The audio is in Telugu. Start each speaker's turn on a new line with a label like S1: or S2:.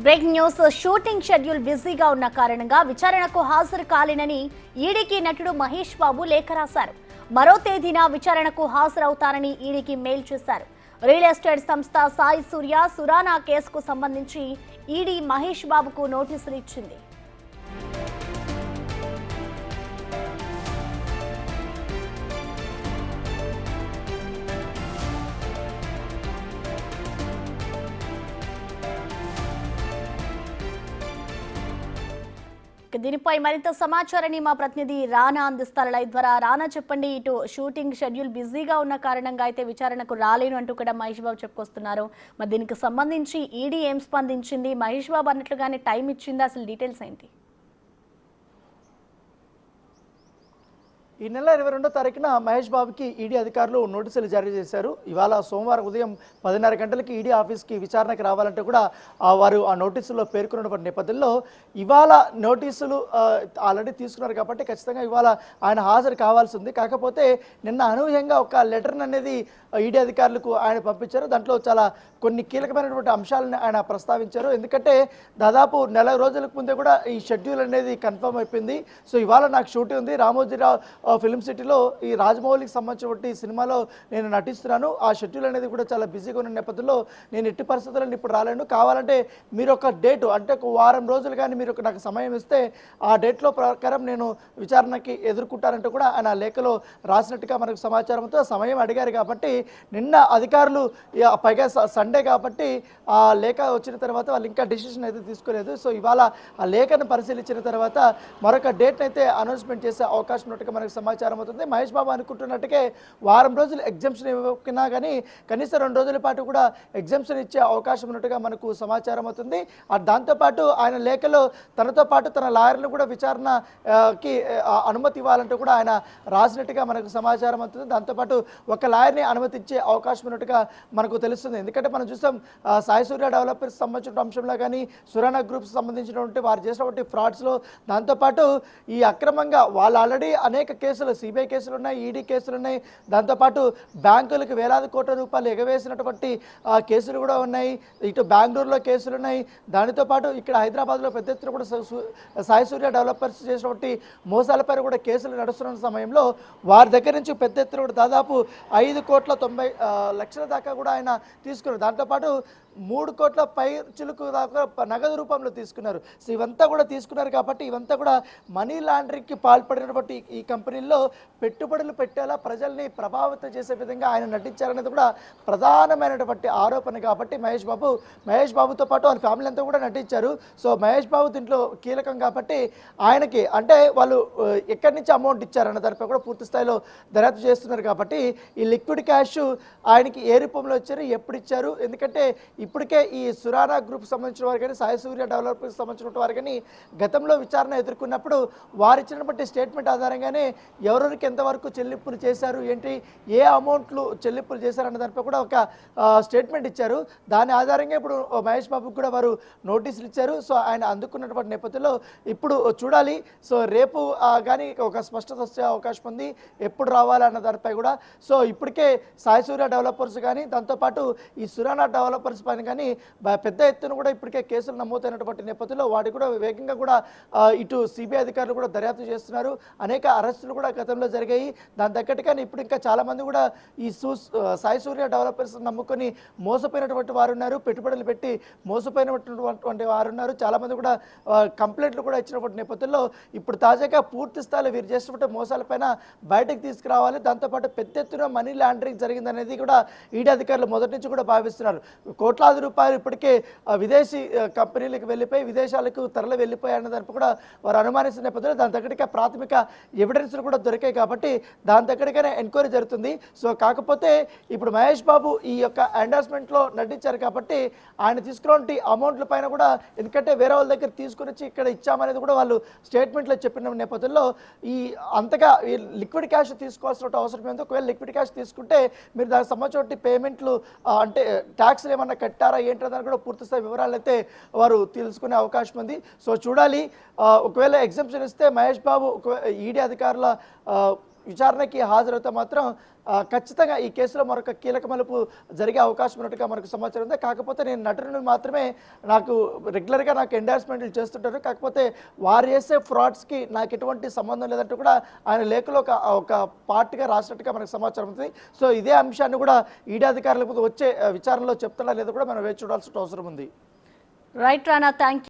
S1: Breaking news. షూటింగ్ షెడ్యూల్ బిజీగా ఉన్న కారణంగా విచారణకు హాజరు కాలేనని ఈడీకి నటుడు మహేష్ బాబు లేఖ రాశారు. మరో తేదీన విచారణకు హాజరవుతారని ఈడీకి మెయిల్ చేశారు. రియల్ ఎస్టేట్ సంస్థ సాయి సూర్య సురానా కేసుకు సంబంధించి ఈడీ మహేష్ బాబుకు నోటీసులు ఇచ్చింది. దీనిపై మరింత సమాచారాన్ని మా ప్రతినిధి రానా అందిస్తారు లైవ్ ద్వారా. రానా, చెప్పండి. ఇటు షూటింగ్ షెడ్యూల్ బిజీగా ఉన్న కారణంగా అయితే విచారణకు రాలేను అంటూ కూడా మహేష్ బాబు చెప్పుకొస్తున్నారు. మరి దీనికి సంబంధించి ఈడీ ఏం స్పందించింది? మహేష్ బాబు అన్నట్లుగానే టైం ఇచ్చింది, అసలు డీటెయిల్స్ ఏంటి?
S2: ఈ నెల 22వ తారీఖున మహేష్ బాబుకి ఈడీ అధికారులు నోటీసులు జారీ చేశారు. ఇవాళ సోమవారం ఉదయం 10:30 గంటలకి ఈడీ ఆఫీస్కి విచారణకు రావాలంటే కూడా వారు ఆ నోటీసులో పేర్కొన్నటువంటి నేపథ్యంలో ఇవాళ నోటీసులు ఆల్రెడీ తీసుకున్నారు కాబట్టి ఖచ్చితంగా ఇవాళ ఆయన హాజరు కావాల్సి ఉంది. కాకపోతే నిన్న అనూహ్యంగా ఒక లెటర్ని అనేది ఈడీ అధికారులకు ఆయన పంపించారు. దాంట్లో చాలా కొన్ని కీలకమైనటువంటి అంశాలను ఆయన ప్రస్తావించారు. ఎందుకంటే దాదాపు నెల రోజులకు ముందే కూడా ఈ షెడ్యూల్ అనేది కన్ఫర్మ్ అయిపోయింది. సో ఇవాళ నాకు షూటింగ్ ఉంది, రామోజీరావు ఫిల్మ్ సిటీలో ఈ రాజమౌళికి సంబంధించిన సినిమాలో నేను నటిస్తున్నాను. ఆ షెడ్యూల్ అనేది కూడా చాలా బిజీగా ఉన్న నేపథ్యంలో నేను ఎట్టి పరిస్థితుల్లో ఇప్పుడు రాలేను. కావాలంటే మీరు ఒక డేటు, అంటే ఒక వారం రోజులు కానీ మీరు నాకు సమయం ఇస్తే ఆ డేట్లో ప్రకారం నేను విచారణకి ఎదుర్కొంటానంటూ కూడా ఆయన లేఖలో రాసినట్టుగా మనకు సమాచారంతో సమయం అడిగారు. కాబట్టి నిన్న అధికారులు పైగా సండే కాబట్టి ఆ లేఖ వచ్చిన తర్వాత వాళ్ళు ఇంకా డిసిషన్ అయితే తీసుకోలేదు. సో ఇవాళ ఆ లేఖను పరిశీలించిన తర్వాత మరొక డేట్ని అయితే అనౌన్స్మెంట్ చేసే అవకాశం ఉన్నట్టుగా మనకు సమాచారం అవుతుంది. మహేష్ బాబు అనుకుంటున్నట్టుగా వారం రోజులు ఎగ్జామ్షన్ ఇవ్వకున్నా కానీ కనీసం 2 రోజుల పాటు కూడా ఎగ్జామ్షన్ ఇచ్చే అవకాశం ఉన్నట్టుగా మనకు సమాచారం అవుతుంది. దాంతోపాటు ఆయన లేఖలో తనతో పాటు తన లాయర్లు కూడా విచారణకి అనుమతి ఇవ్వాలంటూ కూడా ఆయన రాసినట్టుగా మనకు సమాచారం అవుతుంది. దాంతోపాటు ఒక లాయర్ని అనుమతించే అవకాశం ఉన్నట్టుగా మనకు తెలుస్తుంది. ఎందుకంటే మనం చూసాం సాయి సూర్య డెవలపర్స్ సంబంధించిన అంశంలో కానీ సురానా గ్రూప్స్ సంబంధించినటువంటి వారు చేసినటువంటి ఫ్రాడ్స్లో, దాంతోపాటు ఈ అక్రమంగా వాళ్ళు ఆల్రెడీ అనేక కేసులు, సిబిఐ కేసులు ఉన్నాయి, ఈడీ కేసులు ఉన్నాయి, దాంతోపాటు బ్యాంకులకు వేలాది కోట్ల రూపాయలు ఎగవేసినటువంటి కేసులు కూడా ఉన్నాయి. ఇటు బెంగళూరులో కేసులు ఉన్నాయి. దానితో పాటు ఇక్కడ హైదరాబాద్లో పెద్ద ఎత్తున కూడా సాయి సూర్య డెవలపర్స్ చేసినటువంటి మోసాలపై కూడా కేసులు నడుస్తున్న సమయంలో వారి దగ్గర నుంచి పెద్ద ఎత్తున కూడా దాదాపు 5,90,00,000 దాకా కూడా ఆయన తీసుకున్నారు. దాంతోపాటు 3 కోట్ల పై చిలుకు దాకా నగదు రూపంలో తీసుకున్నారు. సో ఇవంతా కూడా తీసుకున్నారు కాబట్టి ఇవంతా కూడా మనీ లాండరింగ్కి పాల్పడినటువంటి ఈ కంపెనీల్లో పెట్టుబడులు పెట్టేలా ప్రజల్ని ప్రభావితం చేసే విధంగా ఆయన నటించారనేది కూడా ప్రధానమైనటువంటి ఆరోపణ. కాబట్టి మహేష్ బాబుతో పాటు వాళ్ళ ఫ్యామిలీ అంతా కూడా నటించారు. సో మహేష్ బాబు దీంట్లో కీలకం కాబట్టి ఆయనకి అంటే వాళ్ళు ఎక్కడి నుంచి అమౌంట్ ఇచ్చారన్న దానిపై కూడా పూర్తి స్థాయిలో దర్యాప్తు చేస్తున్నారు. కాబట్టి ఈ లిక్విడ్ క్యాష్ ఆయనకి ఏ రూపంలో వచ్చారు, ఎప్పుడు ఇచ్చారు, ఎందుకంటే ఇప్పటికే ఈ సురానా గ్రూప్ సంబంధించిన వారు కానీ సాయి సూర్య డెవలపర్స్ సంబంధించిన వారు కానీ గతంలో విచారణ ఎదుర్కొన్నప్పుడు వారు ఇచ్చినటువంటి స్టేట్మెంట్ ఆధారంగానే ఎవరెవరికి ఎంతవరకు చెల్లింపులు చేశారు, ఏంటి, ఏ అమౌంట్లు చెల్లింపులు చేశారన్న దానిపై కూడా ఒక స్టేట్మెంట్ ఇచ్చారు. దాని ఆధారంగా ఇప్పుడు మహేష్ బాబుకి కూడా వారు నోటీసులు ఇచ్చారు. సో ఆయన అందుకున్నటువంటి నేపథ్యంలో ఇప్పుడు చూడాలి. సో రేపు కానీ ఒక స్పష్టత వచ్చే అవకాశం ఉంది, ఎప్పుడు రావాలన్న దానిపై కూడా. సో ఇప్పటికే సాయి సూర్య డెవలపర్స్ కానీ దాంతోపాటు ఈ సురానా డెవలపర్స్ పైన కానీ పెద్ద ఎత్తున కూడా ఇప్పటికే కేసులు నమోదైనటువంటి నేపథ్యంలో వాటి కూడా వేగంగా కూడా ఇటు సిబిఐ అధికారులు కూడా దర్యాప్తు చేస్తున్నారు. అనేక అరెస్టులు కూడా గతంలో జరిగాయి. దాని తగ్గట్టుగానే ఇప్పుడు ఇంకా చాలామంది కూడా ఈ సాయి సూర్య డెవలపర్స్ నమ్ముకొని మోసపోయినటువంటి వారు ఉన్నారు, పెట్టుబడులు పెట్టి మోసపోయినటువంటి వారు ఉన్నారు. చాలామంది కూడా కంప్లైంట్లు కూడా ఇచ్చినటువంటి నేపథ్యంలో ఇప్పుడు తాజాగా పూర్తి స్థాయిలో వీరు చేసినటువంటి మోసాలపైన బయటకు తీసుకురావాలి. దాంతోపాటు పెద్ద ఎత్తున మనీ లాండరింగ్ జరిగిందనేది కూడా ఈడీ అధికారులు మొదటి నుంచి కూడా భావిస్తున్నారు. కోట్లాది రూపాయలు ఇప్పటికే విదేశీ కంపెనీలకు వెళ్ళిపోయి విదేశాలకు తరలి వెళ్ళిపోయాయన్న దానిపై కూడా వారు అనుమానిస్తున్న నేపథ్యంలో దాని దగ్గరికి ప్రాథమిక ఎవిడెన్స్లు కూడా దొరికాయి. కాబట్టి దాని దగ్గరికైనా ఎంక్వైరీ జరుగుతుంది. సో కాకపోతే ఇప్పుడు మహేష్ బాబు ఈ యొక్క ఎండార్స్మెంట్లో నటించారు కాబట్టి ఆయన తీసుకున్నటువంటి అమౌంట్ల పైన కూడా, ఎందుకంటే వేరే వాళ్ళ దగ్గర తీసుకుని వచ్చి ఇక్కడ ఇచ్చామనేది కూడా వాళ్ళు స్టేట్మెంట్లో చెప్పిన నేపథ్యంలో ఈ అంతగా లిక్విడ్ క్యాష్ తీసుకోవాల్సిన అవసరం ఏందో, ఒకవేళ లిక్విడ్ క్యాష్ తీసుకుంటే మీరు దానికి సంబంధించిన పేమెంట్లు అంటే ట్యాక్స్లు ఏమన్నా కట్టారా ఏంటో కూడా పూర్తిస్థాయి వివరాలు అయితే వారు తెలుసుకునే అవకాశం ఉంది. సో చూడాలి. ఒకవేళ ఎగ్జామ్షన్ ఇస్తే మహేష్ బాబు ఈడీ అధికారుల విచారణకి హాజరైతే మాత్రం ఖచ్చితంగా ఈ కేసులో మరొక కీలక మలుపు జరిగే అవకాశం ఉన్నట్టుగా మనకు సమాచారం ఉంది. కాకపోతే నేను నటుడిని మాత్రమే నాకు రెగ్యులర్గా నాకు ఎండార్స్మెంట్లు చేస్తుంటారు, కాకపోతే వారు చేసే ఫ్రాడ్స్కి నాకు ఎటువంటి సంబంధం లేదంటూ కూడా ఆయన లేఖలో ఒక పార్ట్గా రాసినట్టుగా మనకు సమాచారం ఉంది. సో ఇదే అంశాన్ని కూడా ఈడీ అధికారుల ముందు వచ్చే విచారణలో చెప్తారా లేదో కూడా మనం వేచి చూడాల్సిన అవసరం ఉంది.
S1: రైట్ రానా, థ్యాంక్